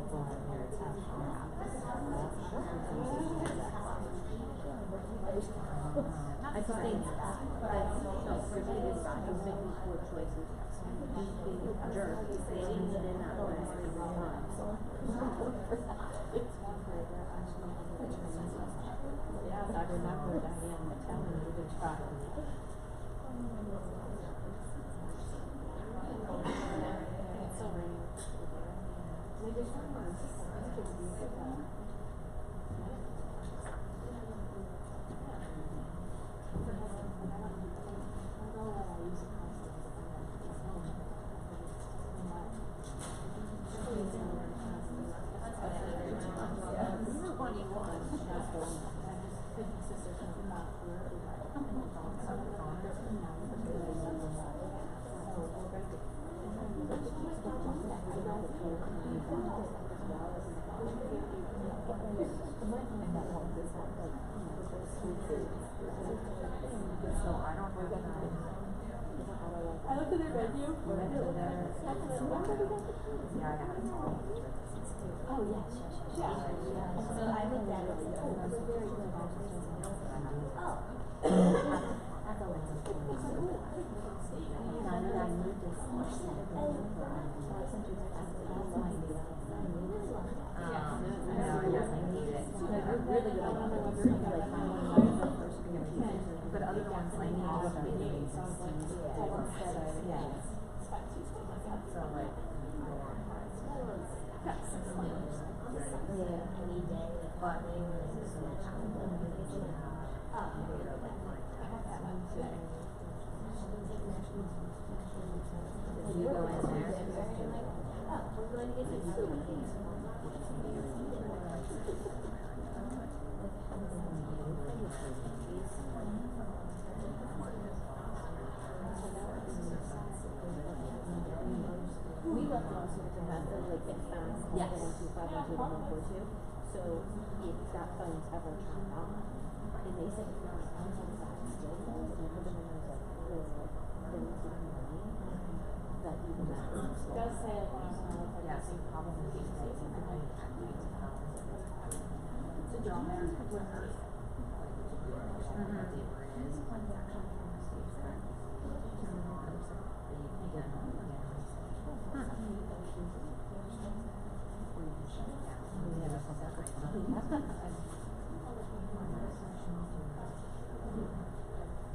I think that, no, for me it is that, he's making poor choices. He's being a jerk, he's saying it in that way. Yes, I remember Diane telling me to try. It's so rainy. They just I looked at their menu. Oh, yes. Yeah. So I looked at it. It was very good. Oh. That's all I was I need this. Really good. But other ones I need to be so like but you go in there. Oh, we're going to get you food. We left also to have like expense yes. 125 so if that phone's ever turned on, and they said it's not on that still does, and everyone knows like money, that even that does say like when I was on the yes, problem with these days and so John there with her.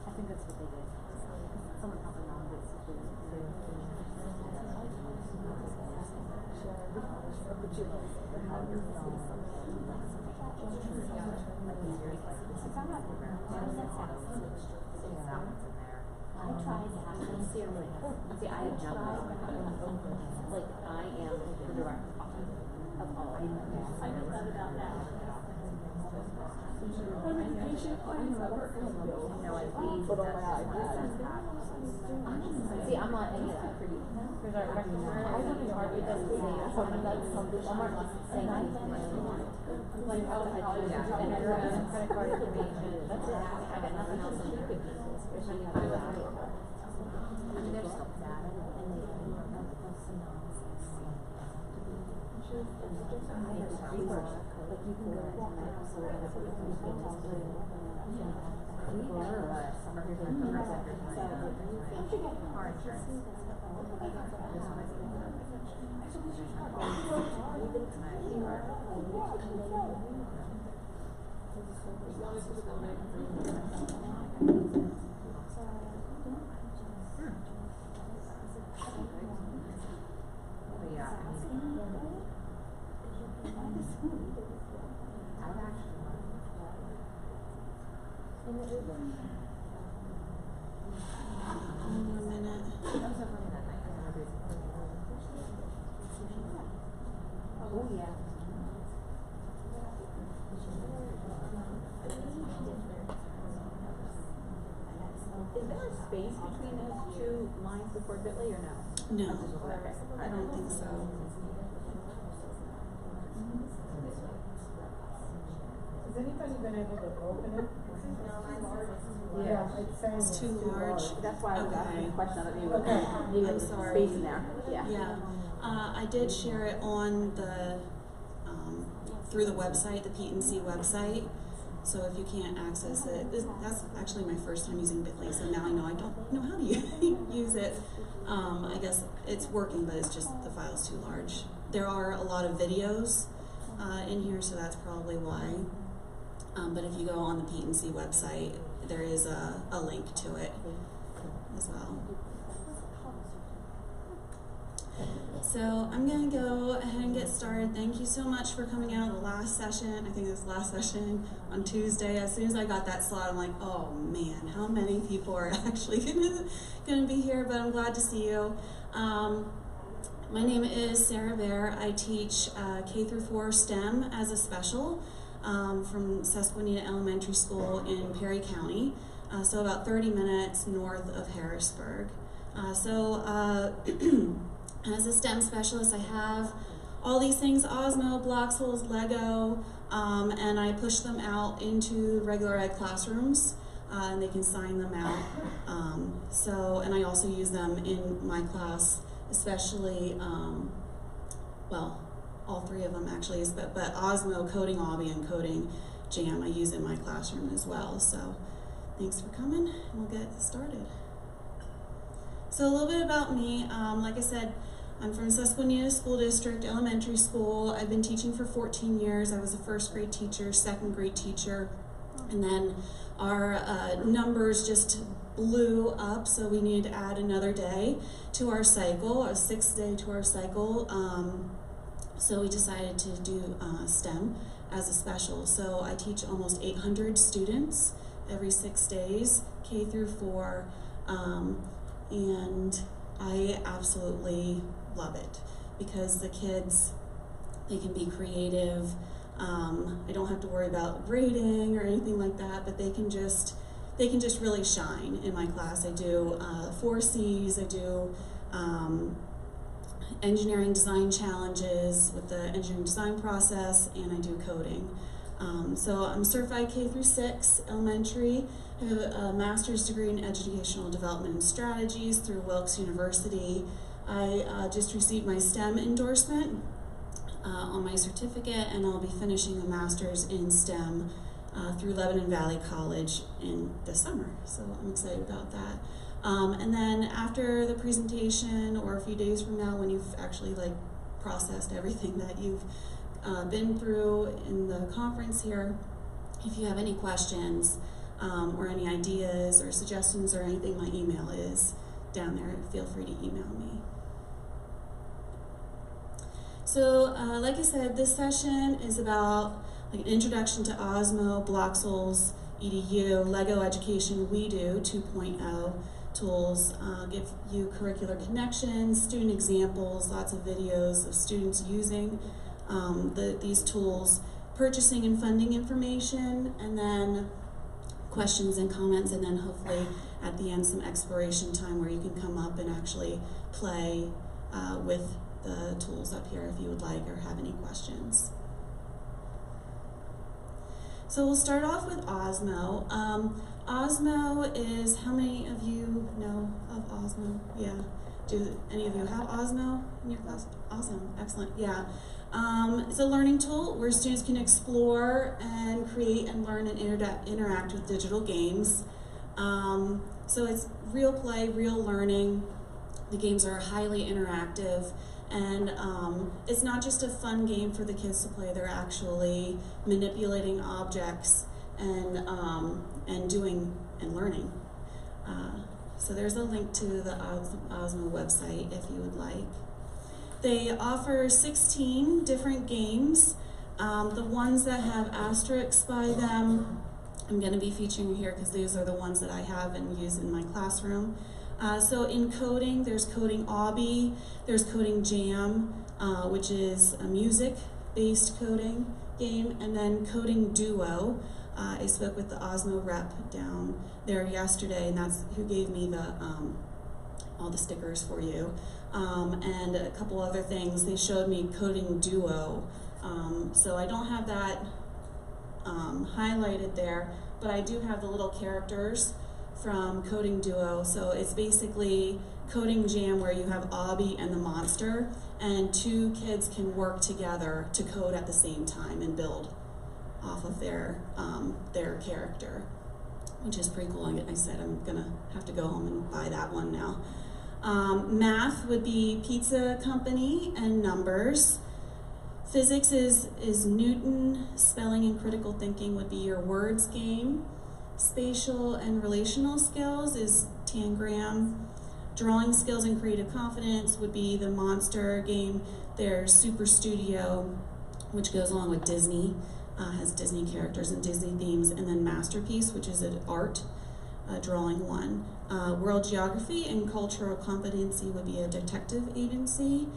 I think that's what they did. Someone probably wrong with I tried to ask them seriously. See, I have no like I am the direct cause of all of them. I know about that. I'm impatient. See, I'm not any of that for you. There's our customer. I don't know if it doesn't say something that's something. I'm not saying like how to enter your own credit card information. That's it. I got nothing else on there. Especially if I was out. I mean, they're still bad and they like you can go into maps or whatever you can do. In the Uber. One minute. Oh yeah. Is there a space between those two lines before Bitly or no? No. Okay. I don't think so. Has anybody been able to open it? Yeah, it's too large. That's why I was asking the question of maybe I'm sorry. space in there. Yeah. Yeah. I did share it on the through the website, the P&C website. So if you can't access it, that's actually my first time using Bitly, so now I know I don't know how to use it. I guess it's working, but it's just the file's too large. There are a lot of videos in here, so that's probably why. But if you go on the P&C website, there is a link to it as well. So I'm going to go ahead and get started. Thank you so much for coming out of the last session. I think it was the last session on Tuesday. As soon as I got that slot, I'm like, oh man, how many people are actually going to be here? But I'm glad to see you. My name is Sarah Bear. I teach K-4 STEM as a special from Susquehanna Elementary School in Perry County, so about 30 minutes north of Harrisburg. As a STEM specialist, I have all these things: Osmo, Bloxels, Lego, and I push them out into regular ed classrooms, and they can sign them out. And I also use them in my class, especially, all three of them actually, but Osmo, Coding Obby, and Coding Jam I use in my classroom as well. So thanks for coming, and we'll get started. So a little bit about me. Like I said, I'm from Susquehanna School District Elementary School. I've been teaching for 14 years. I was a first grade teacher, second grade teacher, and then our numbers just blew up, so we needed to add another day to our cycle, a 6th day to our cycle. So we decided to do STEM as a special. So I teach almost 800 students every 6 days, K-4, and I absolutely love it because the kids, they can be creative. I don't have to worry about grading or anything like that, but they can just really shine in my class. I do 4 C's, I do engineering design challenges with the engineering design process, and I do coding. So I'm certified K-6 elementary. I have a master's degree in educational development and strategies through Wilkes University. I just received my STEM endorsement on my certificate, and I'll be finishing a master's in STEM through Lebanon Valley College in the summer. So I'm excited about that. And then after the presentation, or a few days from now, when you've actually processed everything that you've been through in the conference here, if you have any questions or any ideas or suggestions or anything, my email is down there. Feel free to email me. So like I said, this session is about an introduction to Osmo, Bloxels, EDU, Lego Education We Do 2.0 tools, give you curricular connections, student examples, lots of videos of students using these tools, purchasing and funding information, and then questions and comments, and then hopefully at the end some exploration time where you can come up and actually play with the tools up here if you would like or have any questions. So we'll start off with Osmo. Osmo is, how many of you know of Osmo? Yeah. Do any of you have Osmo in your class? Awesome, excellent, yeah. It's a learning tool where students can explore and create and learn and interact with digital games. So it's real play, real learning. The games are highly interactive, and it's not just a fun game for the kids to play. They're actually manipulating objects and doing and learning. So there's a link to the Osmo website if you would like. They offer 16 different games. The ones that have asterisks by them, I'm going to be featuring here because these are the ones that I have and use in my classroom. So in coding, there's Coding Obby, there's Coding Jam, which is a music-based coding game, and then Coding Duo. I spoke with the Osmo rep down there yesterday, and that's who gave me the all the stickers for you, and a couple other things. They showed me Coding Duo, so I don't have that highlighted there, but I do have the little characters from Coding Duo. So it's basically coding jam where you have Obby and the monster, and two kids can work together to code at the same time and build off of their character, which is pretty cool. Like I said, I'm gonna have to go home and buy that one now. Math would be Pizza Company and numbers. Physics is Newton. Spelling and critical thinking would be your words game. Spatial and relational skills is Tangram. Drawing skills and creative confidence would be the Monster game. There's Super Studio, which goes along with Disney, has Disney characters and Disney themes, and then Masterpiece, which is an art drawing one. World Geography and Cultural Competency would be a detective agency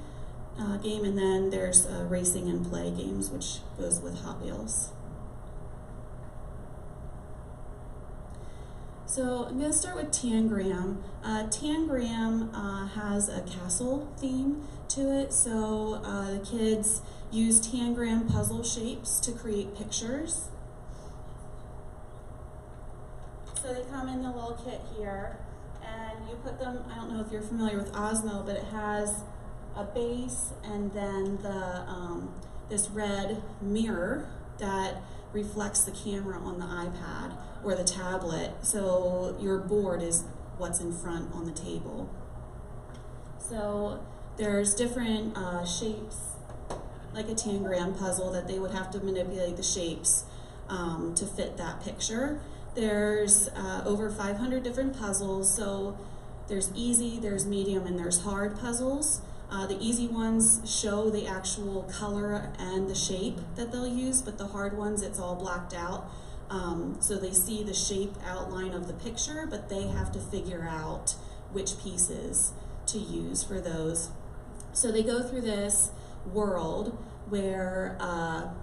game, and then there's Racing and Play games, which goes with Hot Wheels. So I'm going to start with Tangram. Tangram has a castle theme to it, so the kids use Tangram puzzle shapes to create pictures. So they come in the little kit here, and you put them, I don't know if you're familiar with Osmo, but it has a base and then this red mirror that reflects the camera on the iPad or the tablet, so your board is what's in front on the table. So there's different shapes, like a Tangram puzzle, that they would have to manipulate the shapes to fit that picture. There's over 500 different puzzles, so there's easy, there's medium, and there's hard puzzles. The easy ones show the actual color and the shape that they'll use, but the hard ones, it's all blacked out. So they see the shape outline of the picture, but they have to figure out which pieces to use for those. So they go through this world where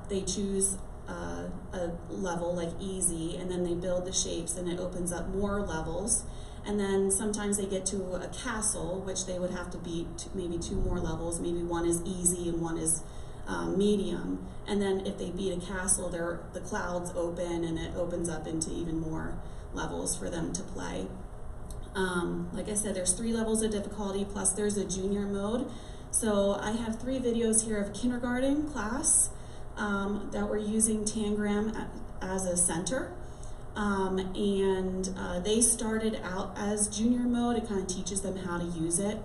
they choose a level like easy, and then they build the shapes, and it opens up more levels. And then sometimes they get to a castle, which they would have to beat maybe 2 more levels. Maybe one is easy and one is medium. And then if they beat a castle, the clouds open and it opens up into even more levels for them to play. Like I said, there's 3 levels of difficulty, plus there's a junior mode. So I have 3 videos here of a kindergarten class that we're using Tangram as a center. They started out as junior mode. It kind of teaches them how to use it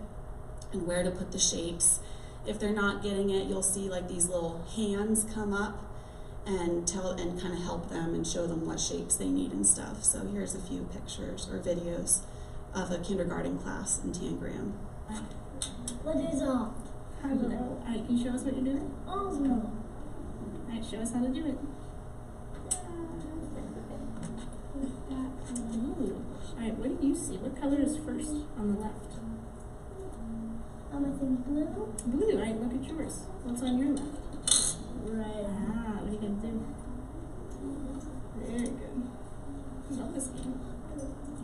and where to put the shapes. If they're not getting it, you'll see like these little hands come up and kind of help them and show them what shapes they need and stuff. So here's a few pictures or videos of a kindergarten class in Tangram. What is Hello. Alright, can you show us what you're doing? Osmo? Alright, show us how to do it. Ooh. Alright, what do you see? What color is first on the left? I'm gonna think blue. Blue. Alright, look at yours. What's on your left? Red. Ah, what are you gonna do? Very good. I love this game.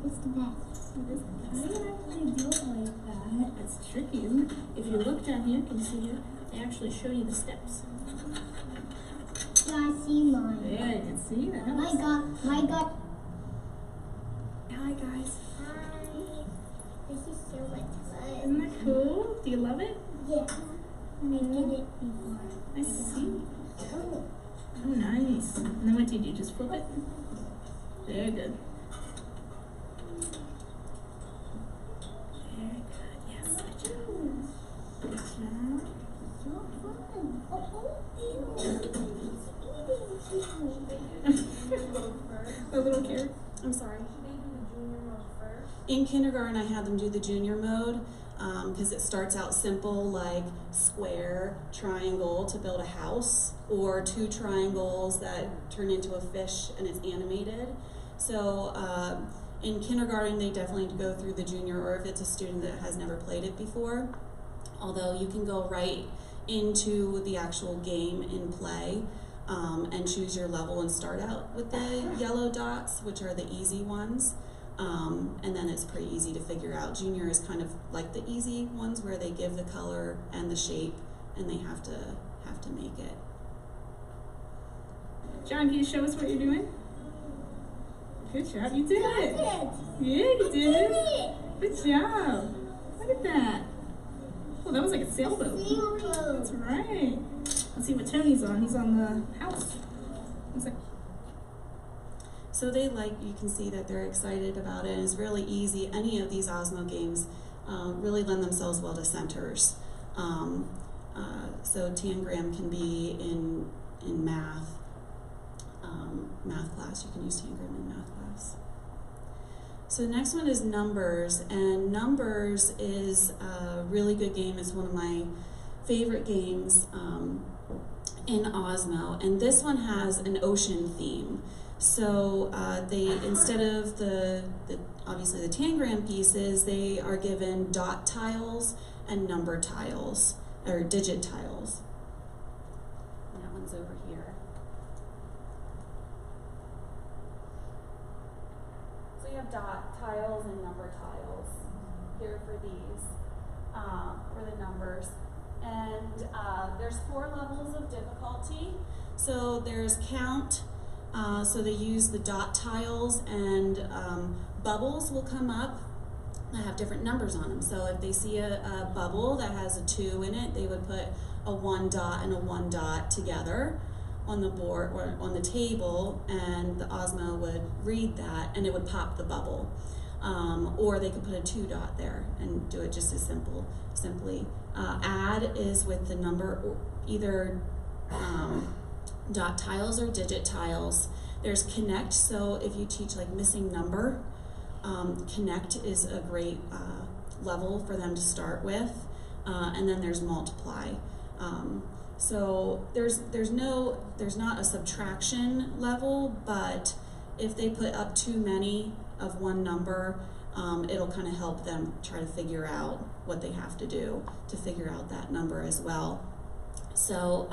It's the best. It is the How best. do you actually do it like that? It's tricky, isn't it? If you look down here, can you see here? They actually show you the steps. Yeah, I see mine. Yeah, you can see that. My God. Hi guys. Hi. This is so much fun. Isn't that cool? Do you love it? Yeah. I did it before. I see. Oh. Oh, nice. And then what do you do? Just flip it? Very good. Very good. Yes, good job. Good job. So fun. A little carrot. I'm sorry. In kindergarten, I had them do the junior mode because it starts out simple, like square, triangle to build a house, or 2 triangles that turn into a fish and it's animated. So in kindergarten, they definitely go through the junior, or if it's a student that has never played it before. Although you can go right into the actual game in play and choose your level and start out with the yellow dots, which are the easy ones. And then it's pretty easy to figure out. Junior is kind of like the easy ones where they give the color and the shape and they have to make it. John, can you show us what you're doing? Good job, you did it. Got it. Yeah, you did Did it. it. Good job. Look at that. Oh, that was like a sailboat. Sailboat. That's right. Let's see what Tony's on. He's on the house. Looks like So they you can see that they're excited about it. It's really easy. Any of these Osmo games really lend themselves well to centers. So Tangram can be in math class. You can use Tangram in math class. So the next one is Numbers, and Numbers is a really good game. It's one of my favorite games in Osmo, and this one has an ocean theme. So they, instead of the obviously the Tangram pieces, they are given dot tiles and number tiles, or digit tiles. And that one's over here. So you have dot tiles and number tiles here for these, for the numbers. And there's 4 levels of difficulty. So there's count. So they use the dot tiles, and bubbles will come up that have different numbers on them. So if they see a bubble that has a 2 in it, they would put a 1 dot and a 1 dot together on the board or on the table, and the Osmo would read that and it would pop the bubble. Or they could put a 2 dot there and do it just as simply. Add is with the number, or either dot tiles or digit tiles. There's connect, so if you teach like missing number, connect is a great level for them to start with. And then there's multiply. So there's not a subtraction level, but if they put up too many of one number, it'll kind of help them try to figure out what they have to do to figure out that number as well. So,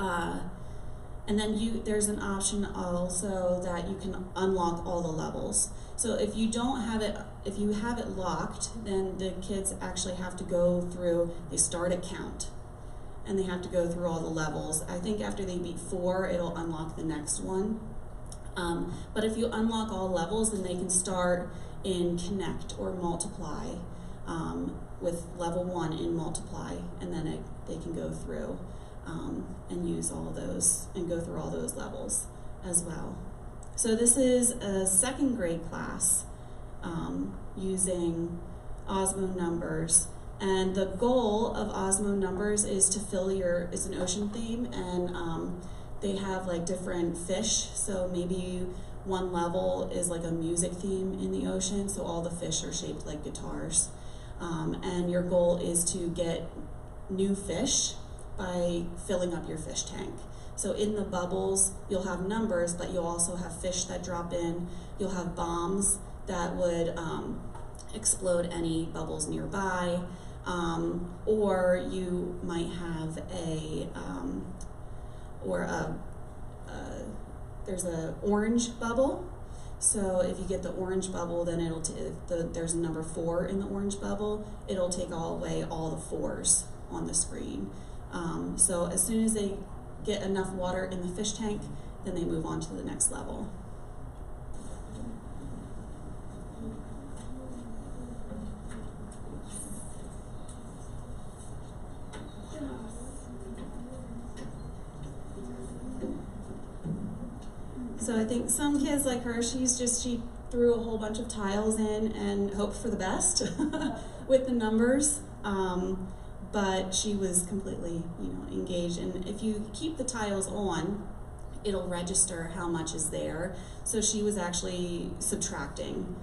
and then there's an option also that you can unlock all the levels. So if you don't have it, if you have it locked, then the kids actually have to go through, they start a count, and they have to go through all the levels. I think after they beat 4, it'll unlock the next one. But if you unlock all levels, then they can start in connect or multiply with level 1 in multiply, and then they can go through and use all those and go through all those levels as well. So this is a 2nd grade class using Osmo Numbers. And the goal of Osmo Numbers is to fill it's an ocean theme, and they have like different fish. So maybe one level is like a music theme in the ocean, so all the fish are shaped like guitars. And your goal is to get new fish by filling up your fish tank. So in the bubbles, you'll have numbers, but you'll also have fish that drop in. You'll have bombs that would explode any bubbles nearby. Or you might have there's an orange bubble. So if you get the orange bubble, then there's a number 4 in the orange bubble, it'll take away all the 4s on the screen. So as soon as they get enough water in the fish tank, then they move on to the next level. So I think some kids like her, she threw a whole bunch of tiles in and hoped for the best with the numbers. But she was completely, engaged. And if you keep the tiles on, it'll register how much is there. So she was actually subtracting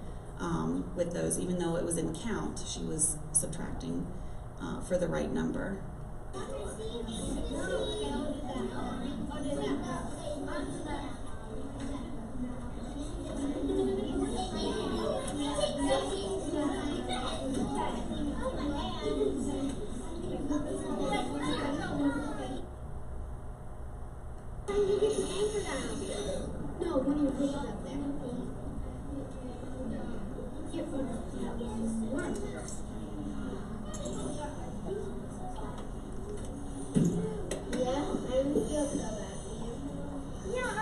with those, even though it was in count, she was subtracting for the right number. No, when you put it up there.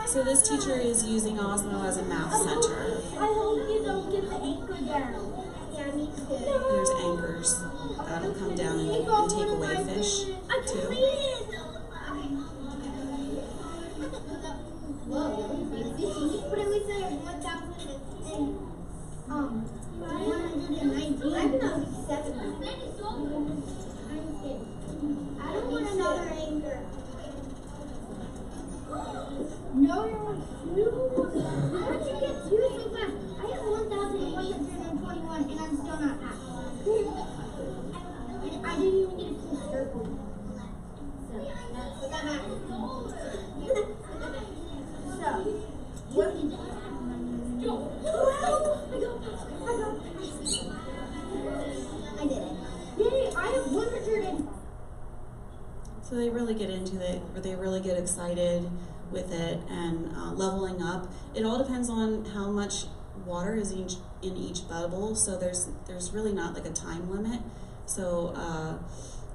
So this teacher is using Osmo as a math center. I hope you don't get the anchor down. Yeah, me too. There's anchors that'll come down and take away fish I too. completed. Whoa, but it was 1,119. I'm not 7. I don't want another anchor. No, you're on 2. How did you get 2 so fast? I have 1,121 and I'm still not half. I didn't even get a full circle. So, that matters. So, what did you do? 12! I did it. Yay, I have 100 and... So they really get into it, or they really get excited with it, and leveling up. It all depends on how much water is in each bubble, so there's really not like a time limit. So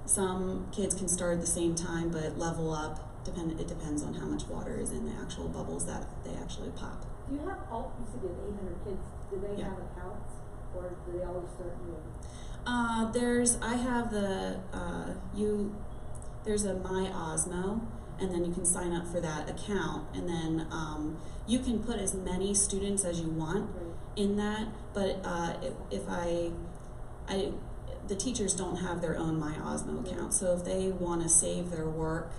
some kids can start at the same time, but level up, it depends on how much water is in the actual bubbles that they actually pop. Do you have all, you said you had 800 kids, do they Yeah. have accounts, or do they always start new? There's a My Osmo, and then you can sign up for that account, and then you can put as many students as you want in that, but the teachers don't have their own My Osmo account, so if they want to save their work,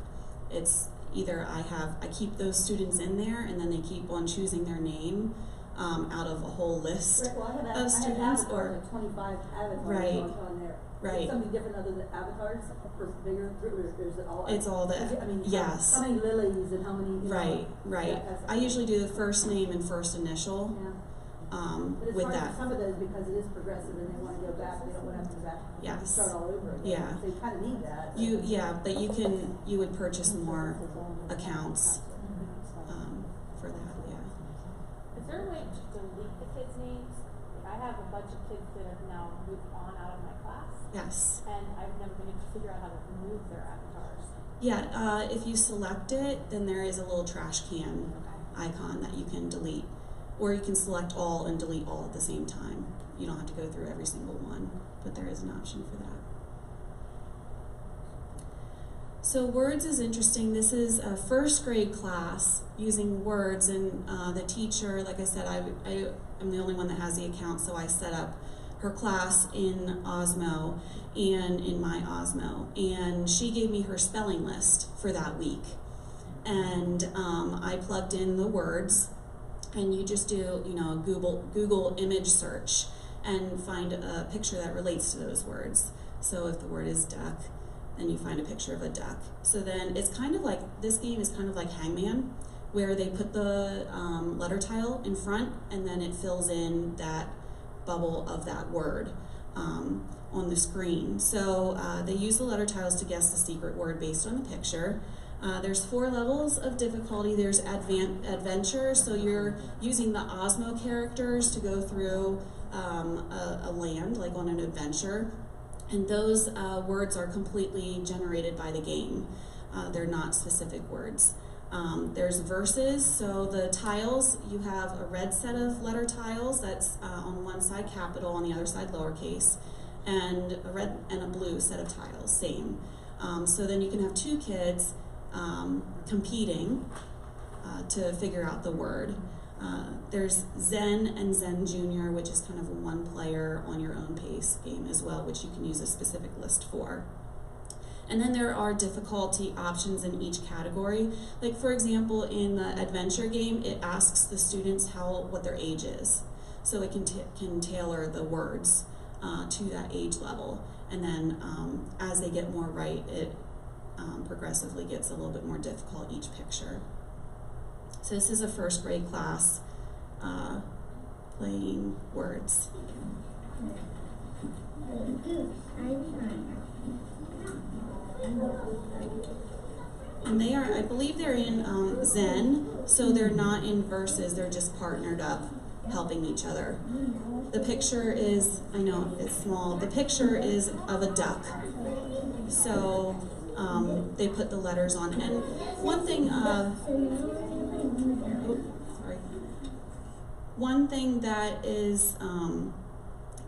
it's either I keep those students in there, and then they keep on choosing their name out of a whole list Right, well, of students, or like 25 avatars Right. on there. Right. Is something different other than avatars for bigger group, or is it all? it's all that. I mean, Yes. How many lilies and how many? You know, Right. that kind of I usually do the first name and first initial Yeah. But it's with hard that. for some of those because it is progressive and they want to go back. They don't want to have to go back. Yes. Start all over again. Yeah. So you kind of need that. But you would purchase more accounts for that. Yeah. Is there a way to delete the kids' names? Like, I have a bunch of kids that have now moved on out of my class, Yes. and I've never been able to figure out how to remove their avatars. Yeah. If you select it, then there is a little trash can icon that you can delete, or you can select all and delete all at the same time. You don't have to go through every single one, but there is an option for that. So words is interesting. This is a first grade class using words, and the teacher, like I said, I'm the only one that has the account, so I set up her class in Osmo and in My Osmo, and she gave me her spelling list for that week. And I plugged in the words, and you just do, a Google image search and find a picture that relates to those words. So if the word is duck, then you find a picture of a duck. So then it's kind of like, this game is kind of like Hangman, where they put the letter tile in front, and then it fills in that bubble of that word on the screen. So they use the letter tiles to guess the secret word based on the picture. There's 4 levels of difficulty. There's adventure, so you're using the Osmo characters to go through a land, like on an adventure. And those words are completely generated by the game. They're not specific words. There's verses, so the tiles, you have a red set of letter tiles that's on one side capital, on the other side lowercase, and a red and a blue set of tiles, same. So then you can have 2 kids competing to figure out the word. There's Zen and Zen Junior, which is kind of a 1 player on your own pace game as well, which you can use a specific list for. And then there are difficulty options in each category. Like for example, in the adventure game, it asks the students what their age is. So it can tailor the words to that age level. And then as they get more right, it progressively gets a little bit more difficult each picture. So this is a first grade class playing words. And they are, I believe they're in Zen, so they're not in verses, they're just partnered up, helping each other. The picture is, I know it's small, the picture is of a duck. So they put the letters on. And one thing, one thing that is,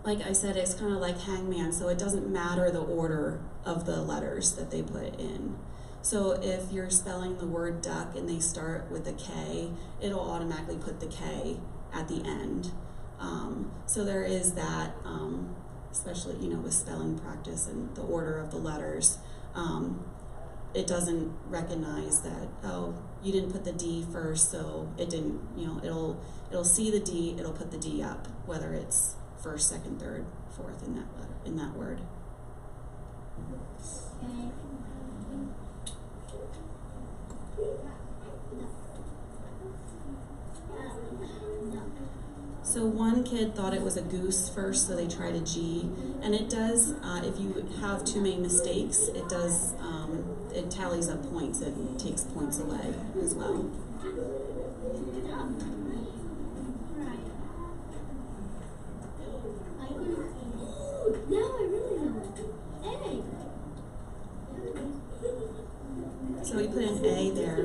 like I said, it's kind of like hangman, so it doesn't matter the order of the letters that they put in. So if you're spelling the word duck and they start with a K, it'll automatically put the K at the end. So there is that, especially, you know, with spelling practice and the order of the letters. It doesn't recognize that, oh, you didn't put the D first, so it didn't, you know, it'll see the D, it'll put the D up, whether it's first, second, third, fourth in that letter, in that word. So one kid thought it was a goose first, so they tried a G, and it does, if you have too many mistakes, it does, it tallies up points, it takes points away as well. So he put an A there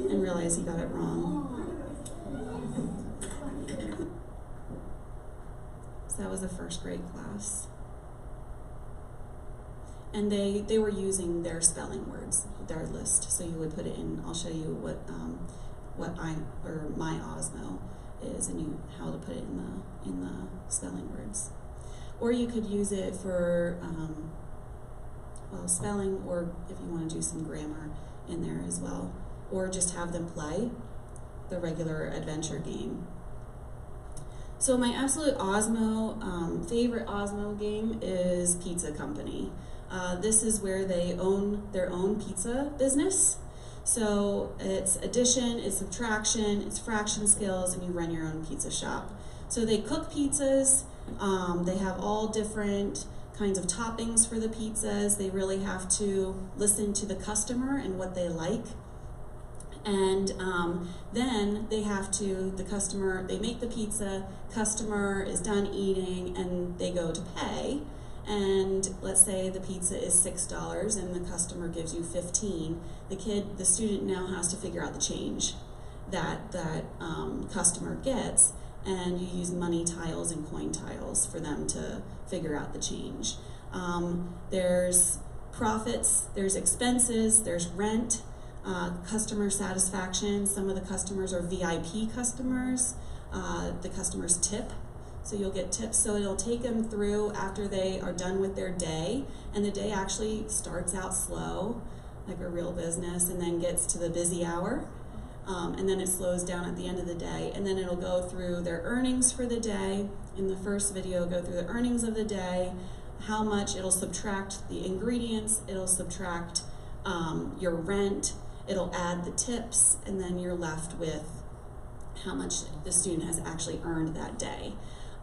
and realized he got it wrong. So that was a first grade class. And they were using their spelling words, their list. So you would put it in, I'll show you what my Osmo is and how to put it in the spelling words. Or you could use it for spelling, or if you want to do some grammar in there as well. Or just have them play the regular adventure game. So my absolute Osmo, favorite Osmo game is Pizza Company. This is where they own their own pizza business. So it's addition, it's subtraction, it's fraction skills, and you run your own pizza shop. So they cook pizzas, they have all different kinds of toppings for the pizzas. They really have to listen to the customer and what they like. And then they have to, they make the pizza, customer is done eating, and they go to pay. And let's say the pizza is $6 and the customer gives you 15. The student now has to figure out the change that customer gets, and you use money tiles and coin tiles for them to figure out the change. There's profits, there's expenses, there's rent, customer satisfaction. Some of the customers are VIP customers. The customers tip, so you'll get tips. So it'll take them through after they are done with their day, and the day actually starts out slow, like a real business, and then gets to the busy hour, and then it slows down at the end of the day, and then it'll go through their earnings for the day. In the first video, go through the earnings of the day, how much, it'll subtract the ingredients, it'll subtract your rent, it'll add the tips, and then you're left with how much the student has actually earned that day.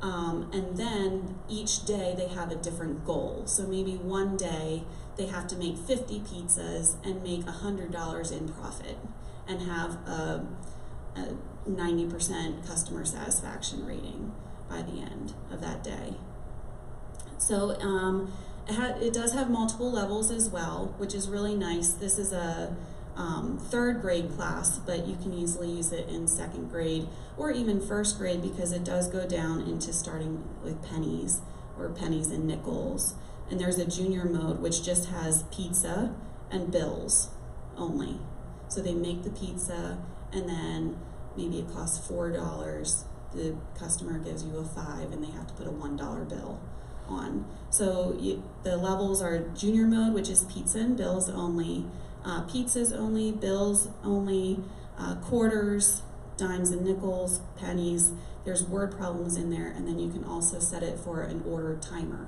And then each day they have a different goal. So maybe one day they have to make 50 pizzas and make $100 in profit and have a 90% customer satisfaction rating by the end of that day. So it does have multiple levels as well, which is really nice. This is a third grade class, but you can easily use it in second grade or even first grade, because it does go down into starting with pennies or pennies and nickels. And there's a junior mode which just has pizza and bills only. So they make the pizza, and then maybe it costs $4. The customer gives you a $5, and they have to put a $1 bill on. So the levels are junior mode, which is pizza and bills only, pizzas only, bills only, quarters, dimes and nickels, pennies. There's word problems in there, and then you can also set it for an order timer.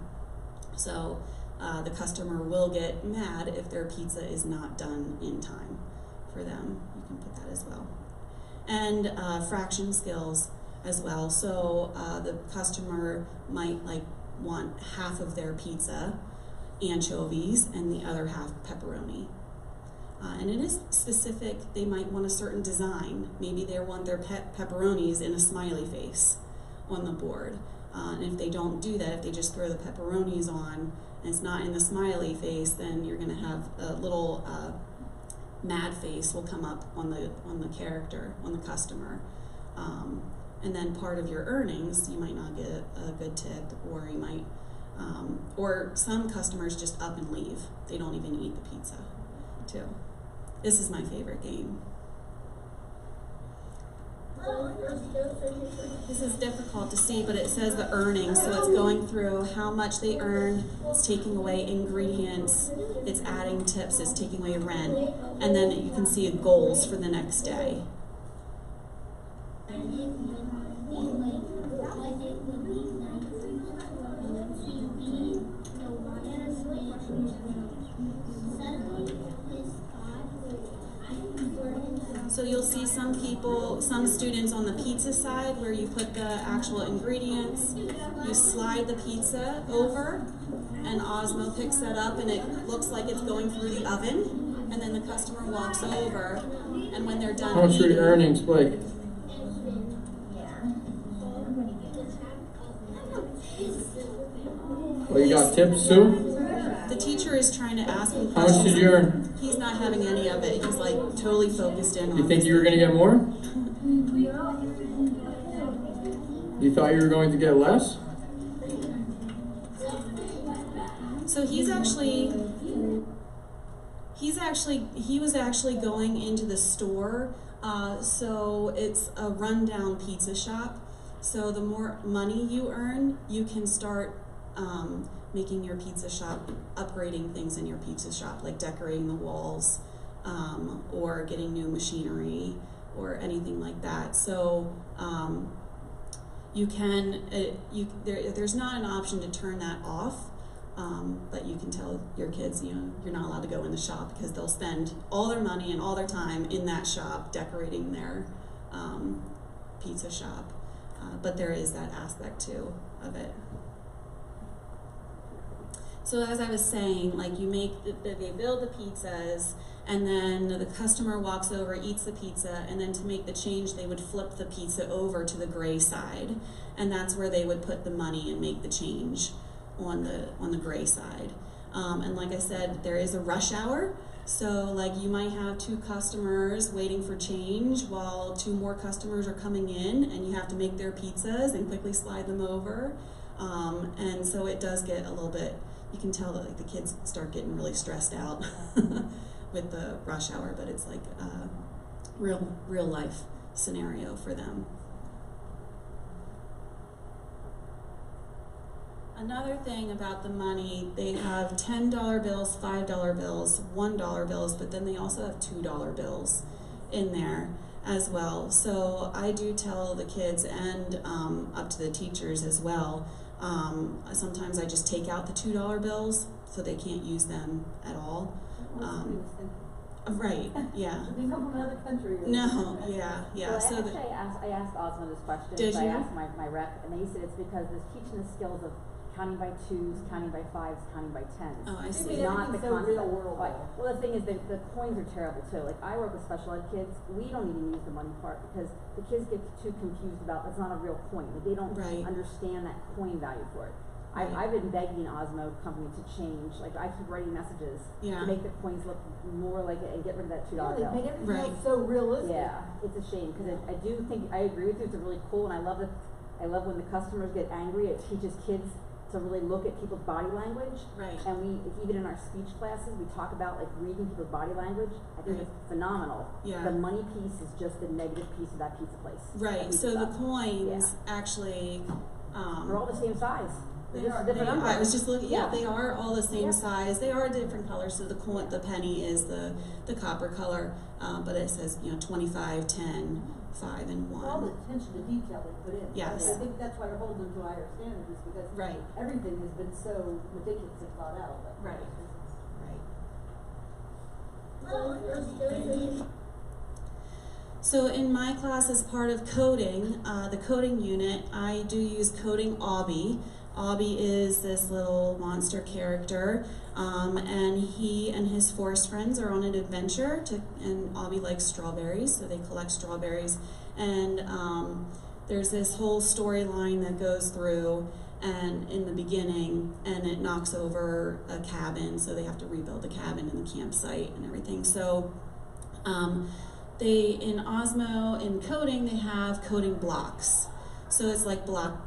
So the customer will get mad if their pizza is not done in time for them. You can put that as well. And fraction skills as well. So the customer might want half of their pizza anchovies and the other half pepperoni. And it is specific. They might want a certain design. Maybe they want their pepperonis in a smiley face on the board. And if they don't do that, if they just throw the pepperonis on and it's not in the smiley face, then you're going to have a little mad face will come up on the character, on the customer. And then part of your earnings, you might not get a good tip, or you might, or some customers just up and leave. They don't even eat the pizza, too. This is my favorite game. This is difficult to see, but it says the earnings, so it's going through how much they earned, it's taking away ingredients, it's adding tips, it's taking away rent, and then you can see goals for the next day. So you'll see some students on the pizza side where you put the actual ingredients, you slide the pizza over, and Osmo picks that up and it looks like it's going through the oven, and then the customer walks over, and when they're done How much are eating, your earnings, Blake? Oh, you got tips too? the teacher is trying to ask him How much questions. did you earn? He's not having any of it. He's like totally focused in on You think you were going to get more? You thought you were going to get less? So he was actually going into the store. So it's a rundown pizza shop. So the more money you earn, you can start making your pizza shop, upgrading things in your pizza shop, like decorating the walls, or getting new machinery, or anything like that. So you can, there's not an option to turn that off, but you can tell your kids, you're not allowed to go in the shop because they'll spend all their money and all their time in that shop decorating their pizza shop. But there is that aspect too of it. So as I was saying, like they build the pizzas, and then the customer walks over, eats the pizza, and then to make the change, they would flip the pizza over to the gray side, and that's where they would put the money and make the change on the gray side. And like I said, there is a rush hour. So like you might have 2 customers waiting for change while 2 more customers are coming in, and you have to make their pizzas and quickly slide them over. And so it does get a little bit, you can tell that like the kids start getting really stressed out with the rush hour, but it's like a real life scenario for them. Another thing about the money, they have $10 bills, $5 bills, $1 bills, but then they also have $2 bills in there as well. So I do tell the kids and up to the teachers as well, sometimes I just take out the $2 bills so they can't use them at all. Right, yeah. They come from another country. No, yeah. Well, So actually, I asked Osmo this question. Did so you? I asked my rep, and they said it's because it's teaching the skills of counting by 2s, counting by 5s, counting by 10s. Oh, I They see. made Not the everything so concept. real world. Right. Well, the thing is, the coins are terrible too. Like I work with special ed kids, we don't even use the money part because the kids get too confused about it's not a real coin. Like they don't Right. understand that coin value for it. Right. I've been begging Osmo company to change. Like I keep writing messages Yeah. to make the coins look more like it and get rid of that $2 Yeah, bill. they made everything Right. look so realistic. Yeah, it's a shame because I do think I agree with you. It's a really cool, and I love when the customers get angry. It teaches kids to really look at people's body language. Right. And we even in our speech classes we talk about like reading people's body language. I think Right. it's phenomenal. Yeah. The money piece is just the negative piece of that pizza place. Right, so the coins actually, they're all the same size. They're just different numbers. I was just looking, yeah, Yeah. they are all the same Yeah. size. They are different colors, so the penny is the copper color, but it says, 25, 10, 5, and All the 1. attention to detail they put in. Yes. I think that's why we're holding them to a higher standard, is because Right. everything has been so meticulously thought out. But Right. So in my class, as part of coding, the coding unit, I do use coding Obby. Obby is this little monster character, and he and his forest friends are on an adventure, and Obby likes strawberries, so they collect strawberries. And there's this whole storyline that goes through, and in the beginning, and it knocks over a cabin, so they have to rebuild the cabin and the campsite and everything. So in Osmo, in coding, they have coding blocks. So it's like block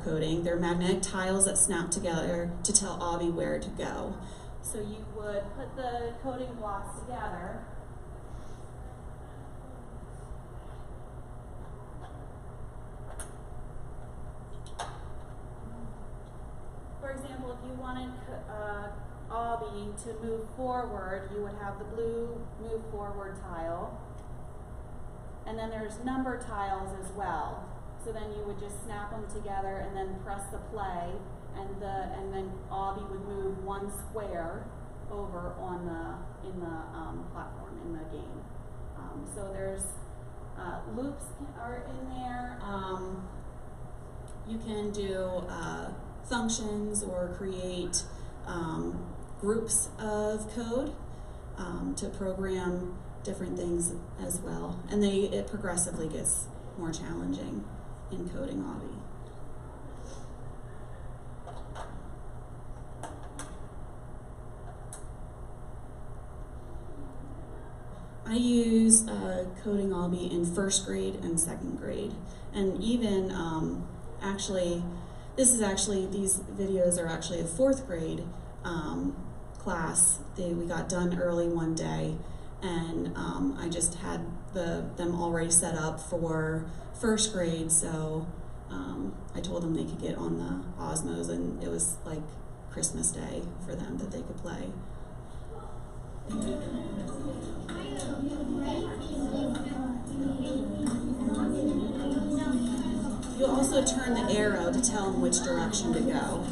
coding. They're magnetic tiles that snap together to tell Obby where to go. So you would put the coding blocks together. For example, if you wanted Obby to move forward, you would have the blue move forward tile. And then there's number tiles as well. So then you would just snap them together and then press the play, and then Obby would move one square over on in the platform in the game. So there's loops are in there. You can do functions or create groups of code to program different things as well. And it progressively gets more challenging in coding Obby. I use coding Obby in first grade and second grade. And even actually, these videos are actually a fourth grade class. We got done early one day, and I just had them already set up for first grade, so I told them they could get on the Osmos, and it was like Christmas Day for them that they could play. You also turn the arrow to tell them which direction to go.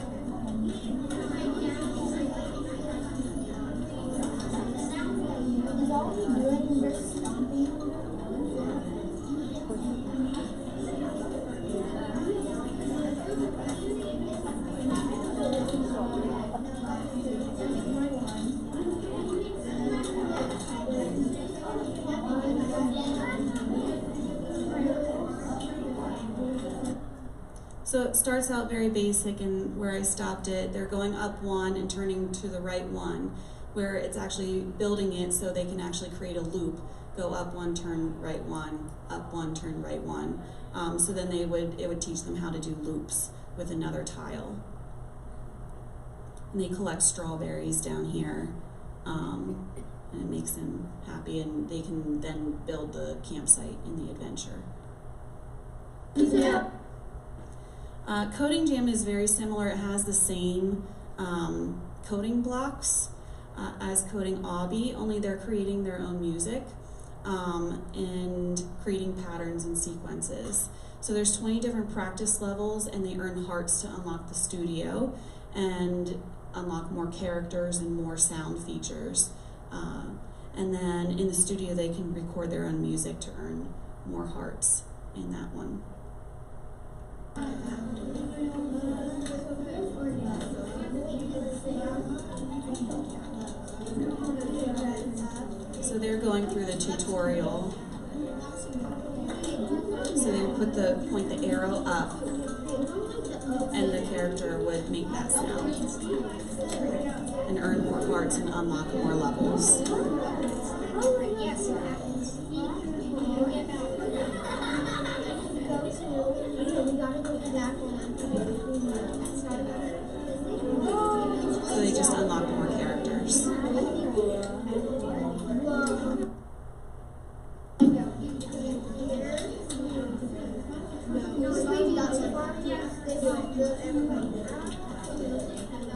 So it starts out very basic, and where I stopped it, they're going up one and turning to the right one, where it's actually building it so they can actually create a loop, go up one, turn right one, up one, turn right one. So then it would teach them how to do loops with another tile. And they collect strawberries down here, and it makes them happy, and they can then build the campsite in the adventure. Coding Jam is very similar. It has the same coding blocks as coding Obby, only they're creating their own music and creating patterns and sequences. So there's 20 different practice levels, and they earn hearts to unlock the studio and unlock more characters and more sound features. And then in the studio, they can record their own music to earn more hearts in that one. So they're going through the tutorial. So they would point the arrow up, and the character would make that sound and earn more hearts and unlock more levels. So they just unlock more characters.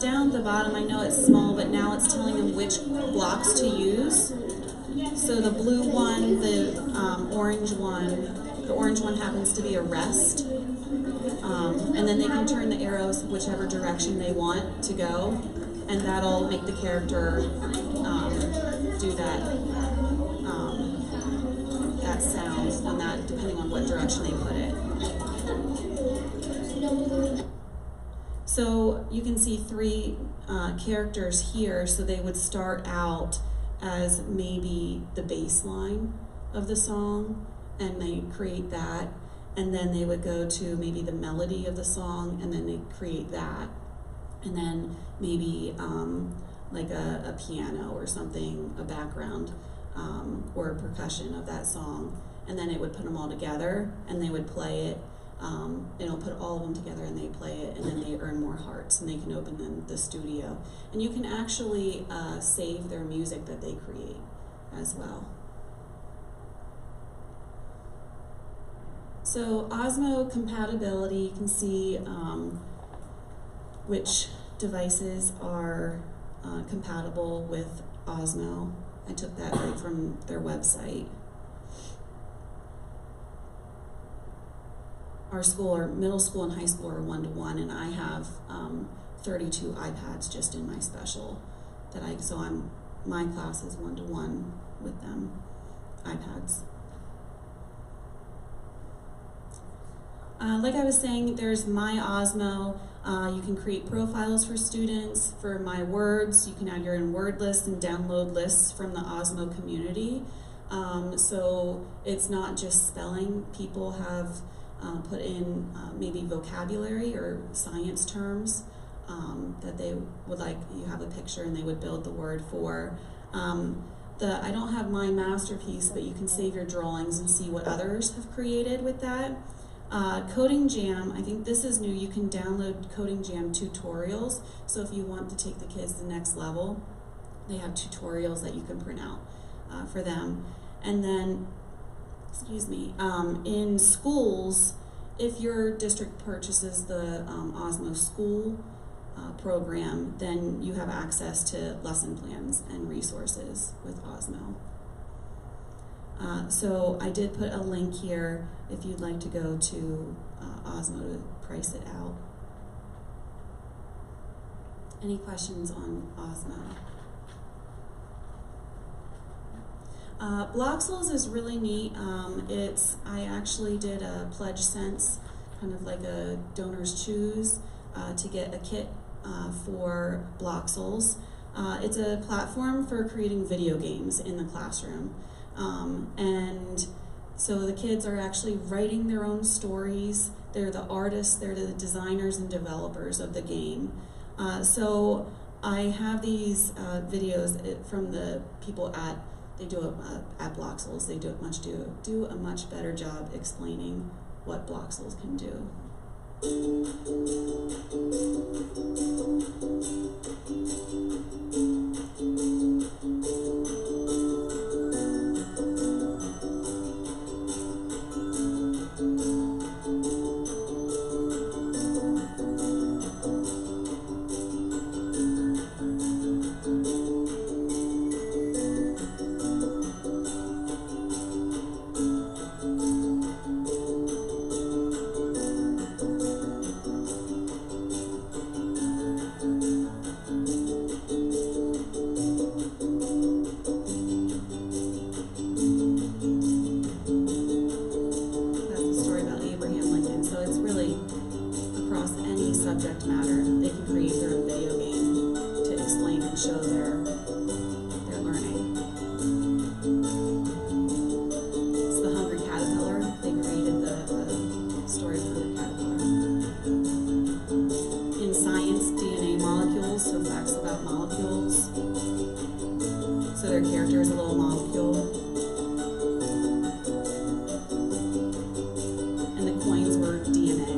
Down at the bottom, I know it's small, but now it's telling them which blocks to use. So the blue one, the orange one happens to be a rest. And then they can turn the arrows whichever direction they want to go, and that'll make the character do that sound on that, depending on what direction they put it. So you can see three characters here, so they would start out as maybe the bass line of the song, and they create that, and then they would go to maybe the melody of the song, and then they create that, and then maybe like a piano or something, a background. or percussion of that song, and then it would put them all together, and they would play it. It'll put all of them together, and they play it, and then they earn more hearts, and they can open the studio. And you can actually save their music that they create as well. So Osmo compatibility, you can see which devices are compatible with Osmo. I took that right from their website. Our school, or middle school and high school, are 1-to-1, and I have 32 iPads just in my special my class is 1-to-1 with them, iPads. Like I was saying, there's My Osmo. You can create profiles for students. For My Words, you can add your own word lists and download lists from the Osmo community. So it's not just spelling. People have put in maybe vocabulary or science terms that they would like. You have a picture and they would build the word for. I don't have My Masterpiece, but you can save your drawings and see what others have created with that. Coding Jam, I think this is new. You can download Coding Jam tutorials. So if you want to take the kids to the next level, they have tutorials that you can print out for them. And then, in schools, if your district purchases the Osmo School program, then you have access to lesson plans and resources with Osmo. So I did put a link here if you'd like to go to Osmo to price it out. Any questions on Osmo? Bloxels is really neat. I actually did a pledge sense, kind of like a donor's choose, to get a kit for Bloxels. It's a platform for creating video games in the classroom. And so the kids are actually writing their own stories. They're the artists, they're the designers and developers of the game. So I have these videos from the people at Bloxels. They do a much better job explaining what Bloxels can do. Subject matter, they can create their own video game to explain and show their learning. It's the Hungry Caterpillar. They created the story of Hungry Caterpillar. In science, DNA molecules, so facts about molecules. So their character is a little molecule. And the coins were DNA.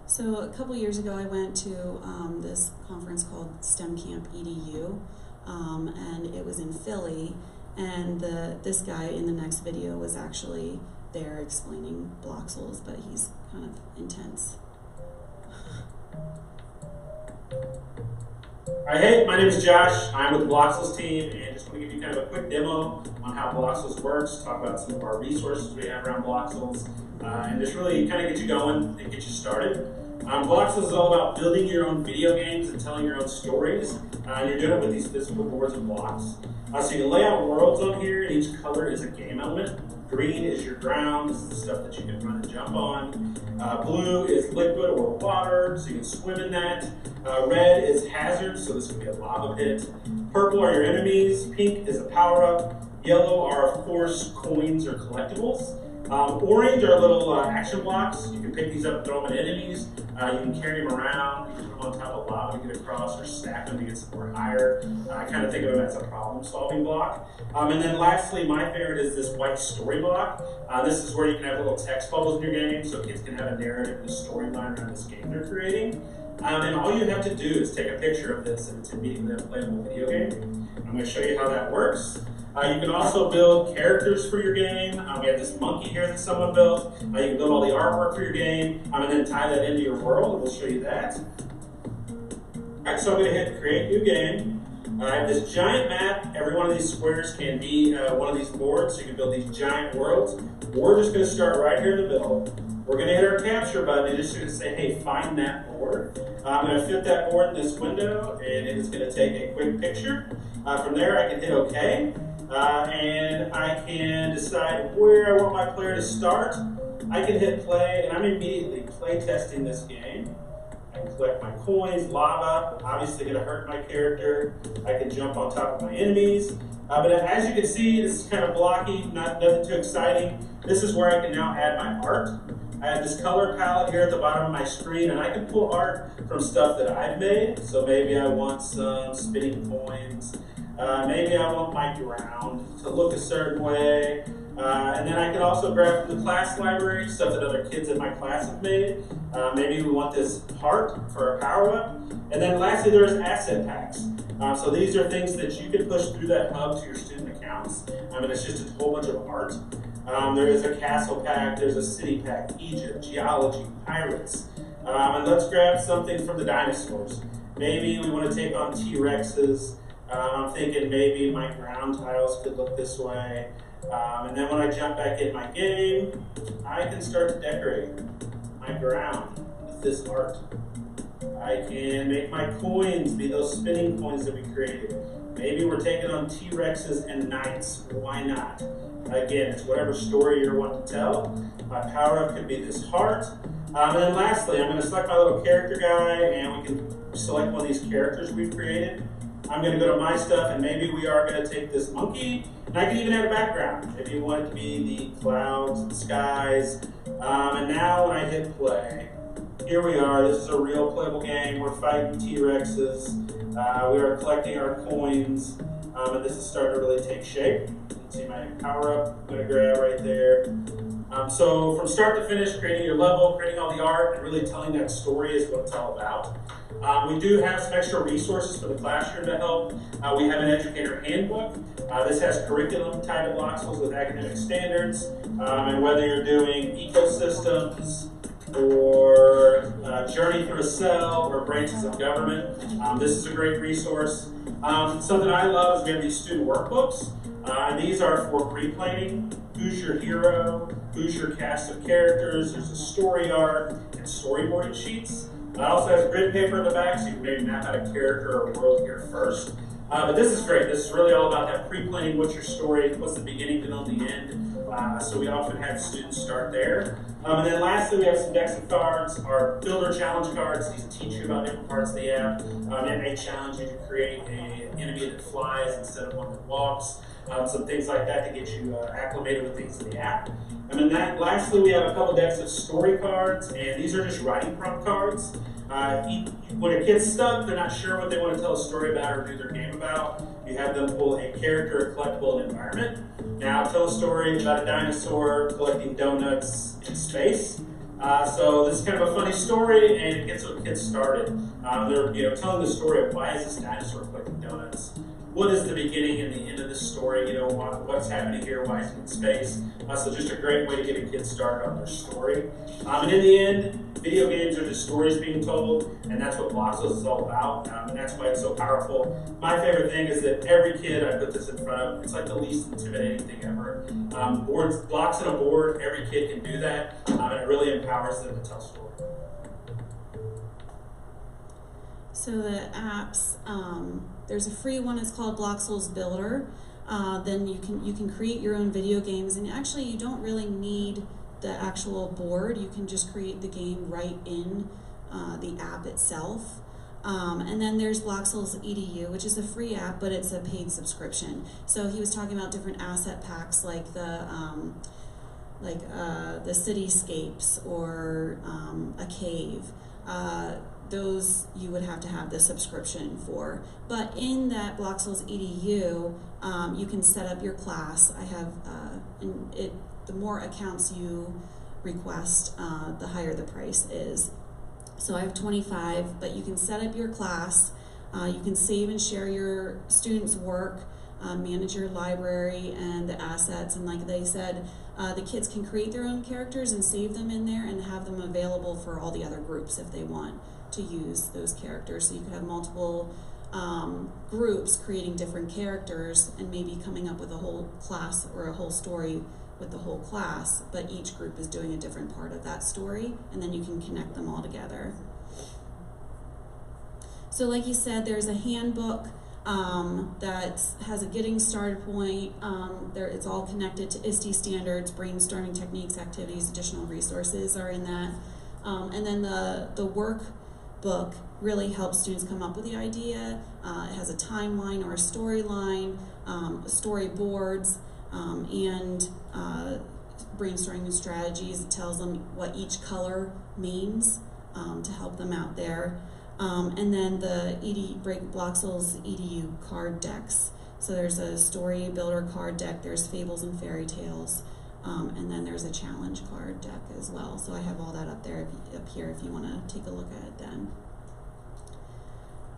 So a couple years ago, I went to this conference called STEM Camp EDU, and it was in Philly. And this guy in the next video was actually there explaining Bloxels, but he's kind of intense. Alright, hey, my name is Josh. I'm with the Bloxels team, and just want to give you kind of a quick demo on how Bloxels works, talk about some of our resources we have around Bloxels, and just really kind of get you going and get you started. Bloxels is all about building your own video games and telling your own stories, and you're doing it with these physical boards and blocks. So you can lay out worlds on here, and each color is a game element. Green is your ground, this is the stuff that you can run and jump on. Blue is liquid or water, so you can swim in that. Red is hazards, so this could be a lava pit. Purple are your enemies. Pink is a power-up. Yellow are, of course, coins or collectibles. Orange are little action blocks. You can pick these up and throw them at enemies. You can carry them around. You can put them on top of lava to get across, or stack them to get somewhere higher. I kind of think of them as a problem-solving block. And then lastly, my favorite is this white story block. This is where you can have little text bubbles in your game, so kids can have a narrative and a storyline around this game they're creating. And all you have to do is take a picture of this, and it's immediately a playable video game. I'm going to show you how that works. You can also build characters for your game. We have this monkey here that someone built. You can build all the artwork for your game, and then tie that into your world, and we'll show you that. Alright, so I'm going to hit Create New Game. I have this giant map. Every one of these squares can be one of these boards, so you can build these giant worlds. We're just going to start right here in the middle. We're going to hit our capture button, and it's just going to say, hey, find that board. I'm going to fit that board in this window, and it is going to take a quick picture. From there, I can hit OK. And I can decide where I want my player to start. I can hit play, and I'm immediately play testing this game. I can collect my coins, lava, obviously going to hurt my character. I can jump on top of my enemies. But as you can see, this is kind of blocky, nothing too exciting. This is where I can now add my art. I have this color palette here at the bottom of my screen, and I can pull art from stuff that I've made. So maybe I want some spinning coins. Maybe I want my ground to look a certain way. And then I can also grab from the class library stuff that other kids in my class have made. Maybe we want this heart for a power-up. And then lastly, there's asset packs. So these are things that you can push through that hub to your student accounts. And it's just a whole bunch of art. There is a castle pack, there's a city pack, Egypt, geology, pirates. And let's grab something from the dinosaurs. Maybe we want to take on T-Rexes. I'm thinking maybe my ground tiles could look this way. And then when I jump back in my game, I can start to decorate my ground with this art. I can make my coins be those spinning coins that we created. Maybe we're taking on T-Rexes and knights. Why not? Again, it's whatever story you're wanting to tell. My power-up could be this heart. And then lastly, I'm going to select my little character guy, and we can select one of these characters we've created. I'm going to go to my stuff, and maybe we are going to take this monkey, and I can even add a background. Maybe you want it to be the clouds and skies. And now when I hit play, here we are. This is a real playable game. We're fighting T-Rexes. We are collecting our coins, and this is starting to really take shape. You can see my power-up. I'm going to grab right there. So from start to finish, creating your level, creating all the art, and really telling that story is what it's all about. We do have some extra resources for the classroom to help. We have an educator handbook. This has curriculum tied to Bloxels with academic standards. And whether you're doing ecosystems or journey through a cell or branches of government, this is a great resource. Something I love is we have these student workbooks. And these are for pre-planning. Who's your hero? Who's your cast of characters? There's a story arc and storyboarding sheets. It also has grid paper in the back, so you can maybe map out a character or a world here first. But this is great. This is really all about that pre-planning. What's your story? What's the beginning, middle, and the end? So we often have students start there. And then lastly, we have some decks of cards. Our builder challenge cards. These teach you about different parts of the app. It may challenge you to create an enemy that flies instead of one that walks. Some things like that to get you acclimated with things in the app. And then lastly, we have a couple decks of story cards, and these are just writing prompt cards. When a kid's stuck, they're not sure what they want to tell a story about or do their game about, you have them pull a character, a collectible, and environment. Now, tell a story about a dinosaur collecting donuts in space. So this is kind of a funny story, and it gets the kids started. They're telling the story of why is this dinosaur collecting donuts? What is the beginning and the end of the story? What's happening here? Why is it in space? So just a great way to get a kid started on their story. And in the end, video games are just stories being told, and that's what Bloxels is all about, and that's why it's so powerful. My favorite thing is that every kid I put this in front of, it's like the least intimidating thing ever. Blocks on a board, every kid can do that, and it really empowers them to tell stories. So the apps, there's a free one. It's called Bloxels Builder. Then you can create your own video games, and actually you don't really need the actual board. You can just create the game right in the app itself. And then there's Bloxels EDU, which is a free app, but it's a paid subscription. So he was talking about different asset packs like the cityscapes or a cave. Those you would have to have the subscription for. But in that Bloxels EDU, you can set up your class. I have, the more accounts you request, the higher the price is. So I have 25, but you can set up your class. You can save and share your students' work, manage your library and the assets, and like they said, the kids can create their own characters and save them in there and have them available for all the other groups if they want to use those characters. So you could have multiple groups creating different characters and maybe coming up with a whole class or a whole story with the whole class, but each group is doing a different part of that story, and then you can connect them all together. So like you said, there's a handbook that has a getting started point. It's all connected to ISTE standards, brainstorming techniques, activities, additional resources are in that. And then the workbook really helps students come up with the idea. It has a timeline or a storyline, storyboards, and brainstorming strategies. It tells them what each color means to help them out there. And then the Bloxels EDU card decks. So there's a story builder card deck, there's fables and fairy tales, and then there's a challenge card deck as well. So I have all that up here if you want to take a look at it then.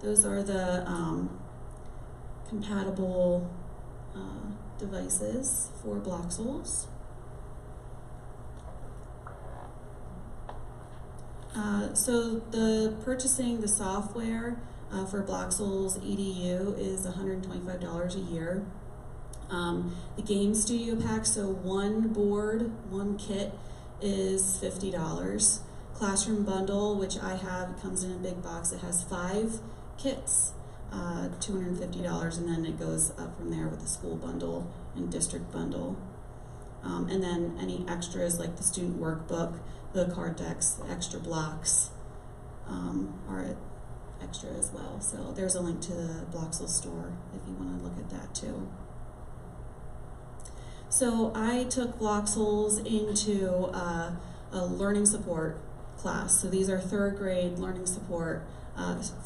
Those are the compatible devices for Bloxels. So purchasing the software for Bloxels EDU is $125 a year. The Game Studio Pack, so one board, one kit, is $50. Classroom Bundle, which I have, comes in a big box. It has 5 kits, $250, and then it goes up from there with the school bundle and district bundle. And then any extras like the student workbook, the card decks, the extra blocks are extra as well. So there's a link to the Bloxels store if you want to look at that too. So I took Bloxels into a learning support class. So these are 3rd grade learning support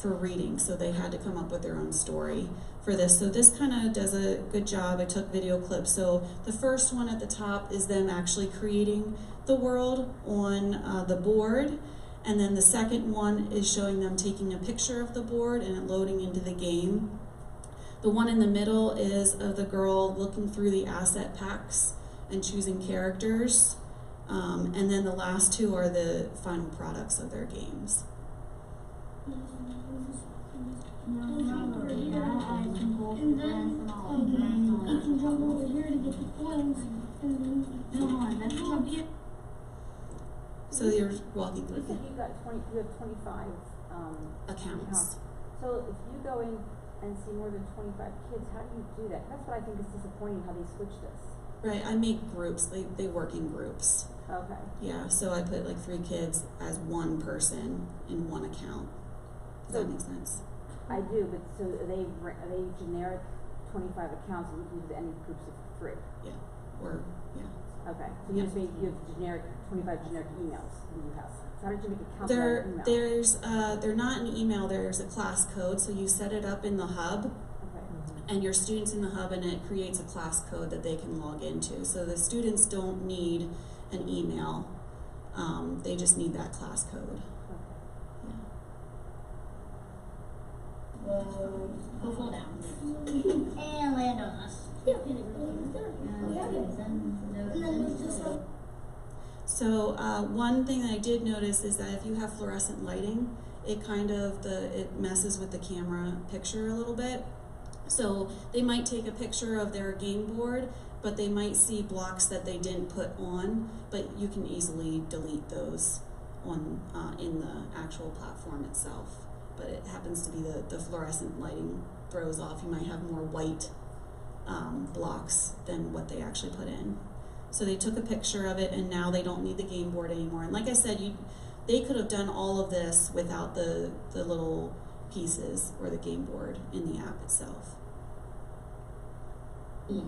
for reading. So they had to come up with their own story for this. So this kind of does a good job. I took video clips. So the first one at the top is them actually creating the world on the board. And then the second one is showing them taking a picture of the board and it loading into the game. The one in the middle is of the girl looking through the asset packs and choosing characters. And then the last 2 are the final products of their games. And then you can jump over here to get the coins, and then So you're walking You through said you have 25 accounts. So if you go in and see more than 25 kids, how do you do that? That's what I think is disappointing, how they switch this. Right, I make groups. They work in groups. Okay. Yeah, so I put like 3 kids as one person in one account. Does that make sense? I do, but so are they generic 25 accounts and you can do any groups of 3? Yeah, yeah. Okay, so you just make, you have generic, 25 generic emails that you have. So how did you make accounts for email? They're not an email, there's a class code, so you set it up in the hub. Okay. And your students in the hub, and it creates a class code that they can log into. So the students don't need an email, they just need that class code. Go fall down. And land on us. So one thing that I did notice is that if you have fluorescent lighting, it messes with the camera picture a little bit. So they might take a picture of their game board, but they might see blocks that they didn't put on, but you can easily delete those on in the actual platform itself. But it happens to be the fluorescent lighting throws off. You might have more white blocks than what they actually put in. So they took a picture of it, and now they don't need the game board anymore. And like I said, they could have done all of this without the little pieces or the game board in the app itself. There's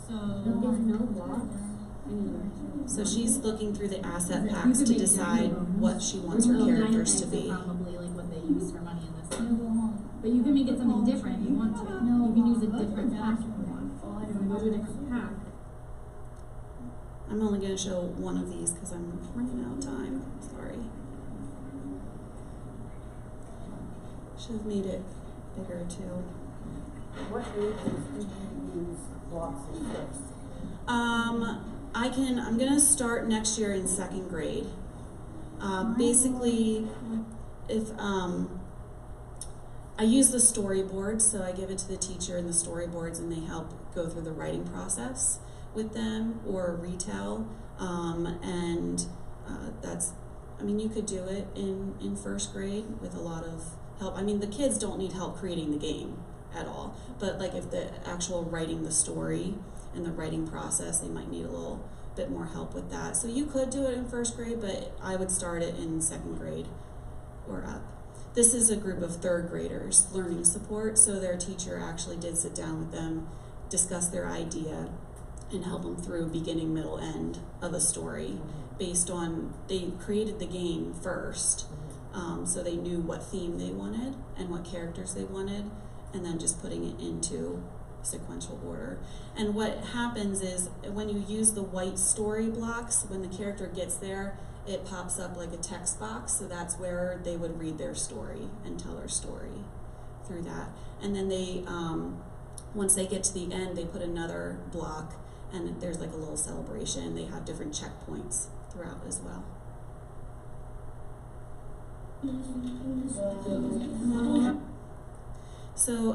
no blocks anywhere. So she's looking through the asset packs to decide what she wants her characters to be. Probably like what they use for money in this one. But you can make it something different if you want to. You can use a different pack if you want. You can go to a different pack. I'm only going to show one of these because I'm running out of time. Sorry. Should have made it bigger too. What ages do you use Bloxels with? I'm gonna start next year in 2nd grade. Basically, if, I use the storyboards, so I give it to the teacher and the storyboards and they help go through the writing process with them or retell. You could do it in 1st grade with a lot of help. The kids don't need help creating the game at all, but like if the actual writing the story and the writing process, they might need a little bit more help with that. So you could do it in 1st grade, but I would start it in 2nd grade or up. This is a group of 3rd graders learning support, so their teacher actually did sit down with them, discuss their idea, and help them through beginning, middle, end of a story based on, they created the game first, so they knew what theme they wanted and what characters they wanted, and then just putting it into sequential order. And what happens is when you use the white story blocks, when the character gets there, it pops up like a text box, so that's where they would read their story and tell their story through that. And then they, once they get to the end, they put another block and there's like a little celebration. They have different checkpoints throughout as well. So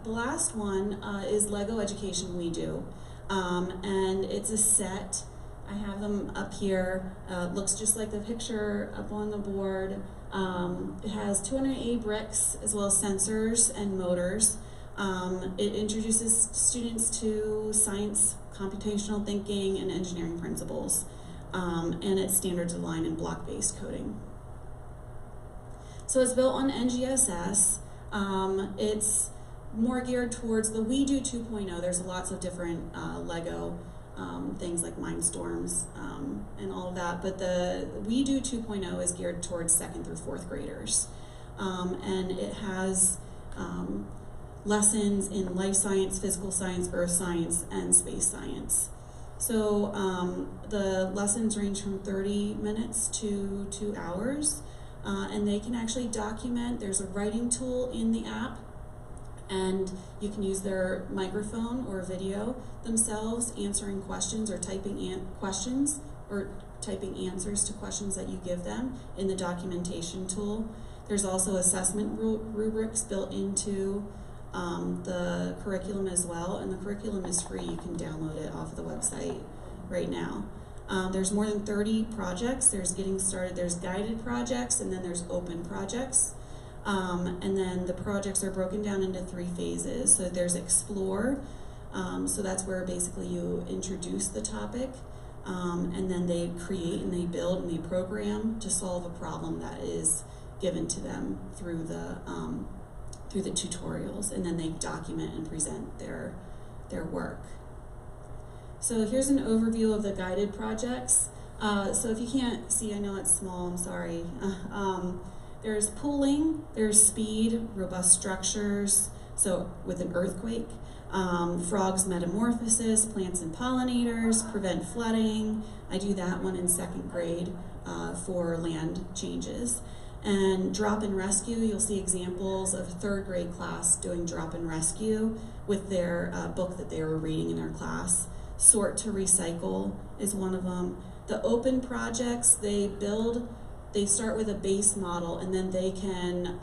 the last one is Lego Education We Do, and it's a set. I have them up here. Looks just like the picture up on the board. It has 280 bricks as well as sensors and motors. It introduces students to science, computational thinking, and engineering principles, and it's standards aligned in block-based coding. So it's built on NGSS. It's more geared towards the We Do 2.0. There's lots of different Lego things like Mindstorms and all of that, but the We Do 2.0 is geared towards 2nd through 4th graders. And it has lessons in life science, physical science, earth science, and space science. So the lessons range from 30 minutes to 2 hours. And they can actually document. There's a writing tool in the app, and you can use their microphone or video themselves answering questions or typing questions or typing answers to questions that you give them in the documentation tool. There's also assessment rubrics built into the curriculum as well, and the curriculum is free. You can download it off of the website right now. There's more than 30 projects. There's getting started, there's guided projects, and then there's open projects. And then the projects are broken down into 3 phases. So there's explore, so that's where basically you introduce the topic, and then they create and they build and they program to solve a problem that is given to them through the tutorials, and then they document and present their work. So here's an overview of the guided projects. So if you can't see, I know it's small, I'm sorry. There's pooling, there's speed, robust structures, so with an earthquake, frogs metamorphosis, plants and pollinators, prevent flooding. I do that one in 2nd grade for land changes. And drop and rescue, you'll see examples of a 3rd grade class doing drop and rescue with their book that they were reading in their class. Sort to recycle is one of them. The open projects, they start with a base model and then they can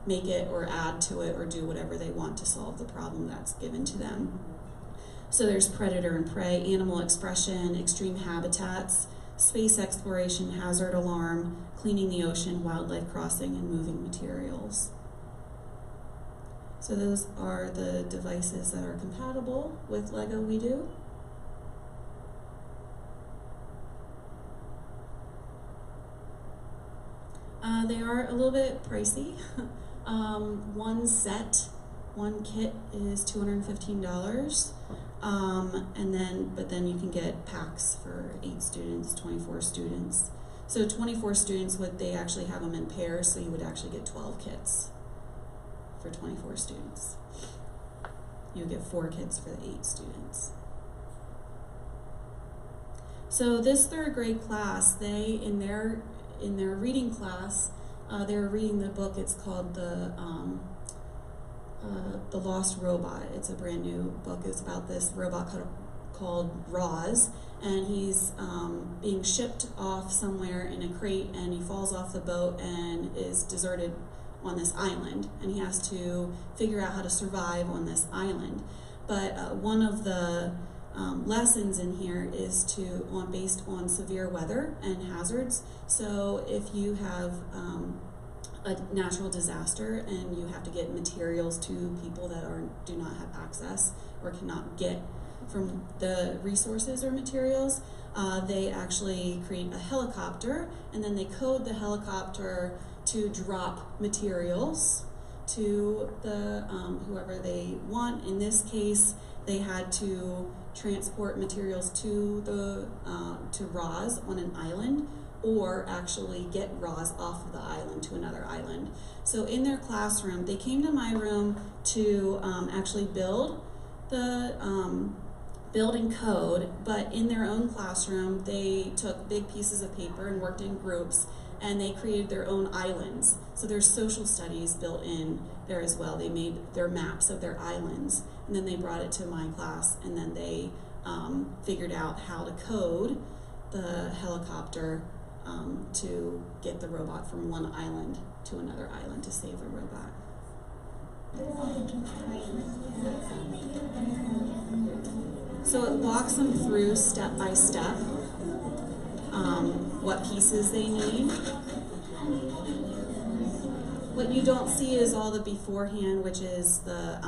make it or add to it or do whatever they want to solve the problem that's given to them. So there's predator and prey, animal expression, extreme habitats, space exploration, hazard alarm, cleaning the ocean, wildlife crossing, and moving materials. So those are the devices that are compatible with Lego We Do. They are a little bit pricey. One kit is $215. But then you can get packs for 8 students, 24 students. So 24 students, they actually have them in pairs, so you would actually get 12 kits for 24 students. You would get 4 kits for the 8 students. So this 3rd grade class, they, in their reading class, they were reading the book. It's called The Lost Robot. It's a brand new book. It's about this robot called Roz, and he's being shipped off somewhere in a crate, and he falls off the boat and is deserted on this island, and he has to figure out how to survive on this island. But one of the lessons in here is based on severe weather and hazards. So if you have a natural disaster and you have to get materials to people that do not have access or cannot get from the resources or materials, they actually create a helicopter, and then they code the helicopter to drop materials to the whoever they want. In this case, they had to transport materials to Roz on an island, or actually get Roz off of the island to another island. So in their classroom, they came to my room to actually build the building code, but in their own classroom, they took big pieces of paper and worked in groups, and they created their own islands. So there's social studies built in there as well. They made their maps of their islands, and then they brought it to my class, and then they figured out how to code the helicopter to get the robot from one island to another island to save the robot. So it walks them through step by step what pieces they need. What you don't see is all the beforehand, which is the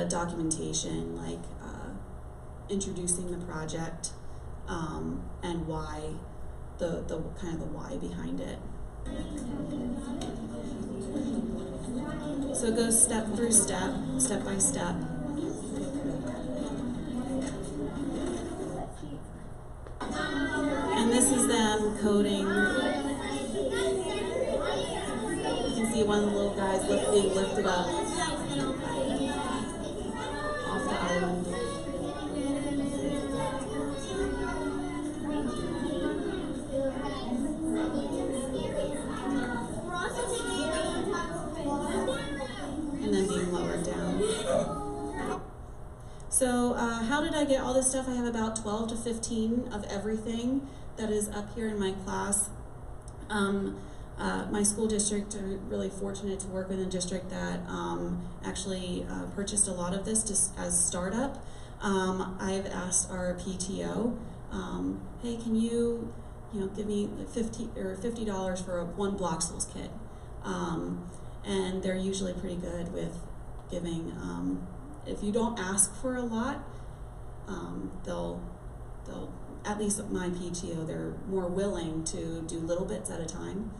documentation, like introducing the project and why, the kind of the why behind it. So it goes step through step, step by step. And this is them coding. You can see one of the little guys being lifted up off the island. And then being lowered down. So how did I get all this stuff? I have about 12 to 15 of everything that is up here in my class. My school district, I'm really fortunate to work in a district that actually purchased a lot of this just as startup. I've asked our PTO, hey, can you give me $50 for one Bloxels kit? And they're usually pretty good with giving. If you don't ask for a lot, they'll at least my PTO, they're more willing to do little bits at a time.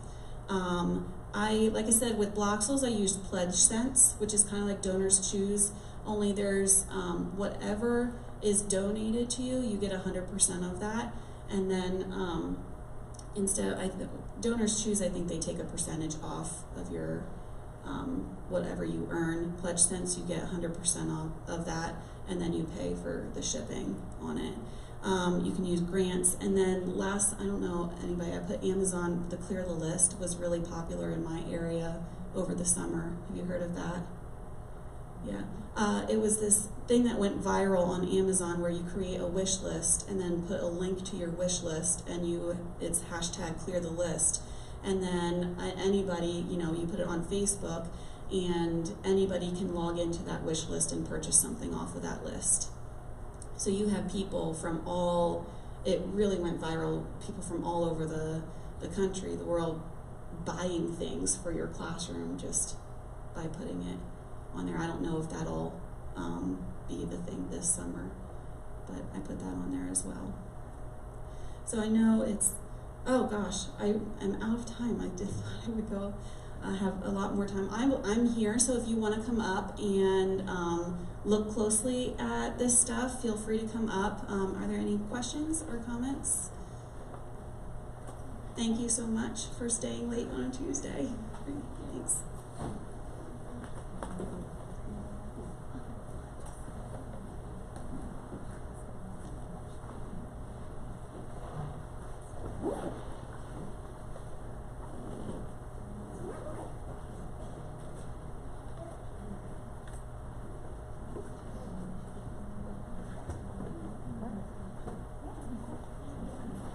Like I said, with Bloxels, I used pledge cents, which is kind of like donors choose, only there's whatever is donated to you, you get 100% of that. And then donors choose, I think they take a percentage off of your whatever you earn. Pledge cents, you get 100% of that, and then you pay for the shipping on it. You can use grants, and then I don't know anybody, I put Amazon, the Clear the List was really popular in my area over the summer. Have you heard of that? Yeah. It was this thing that went viral on Amazon where you create a wish list and then put a link to your wish list, and it's hashtag Clear the List. And then anybody, you put it on Facebook, and anybody can log into that wish list and purchase something off of that list. So you have people from it really went viral, people from all over the country, the world, buying things for your classroom just by putting it on there. I don't know if that'll be the thing this summer, but I put that on there as well. So I know it's Oh gosh, I am out of time. I did thought I would go have a lot more time. I'm here, so if you want to come up and look closely at this stuff, feel free to come up. Are there any questions or comments? Thank you so much for staying late on a Tuesday. Thanks.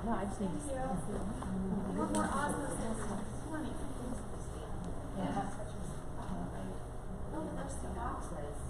No, I just need to. One more Osmo sensor. 20. Yeah. Oh, but there's the boxes.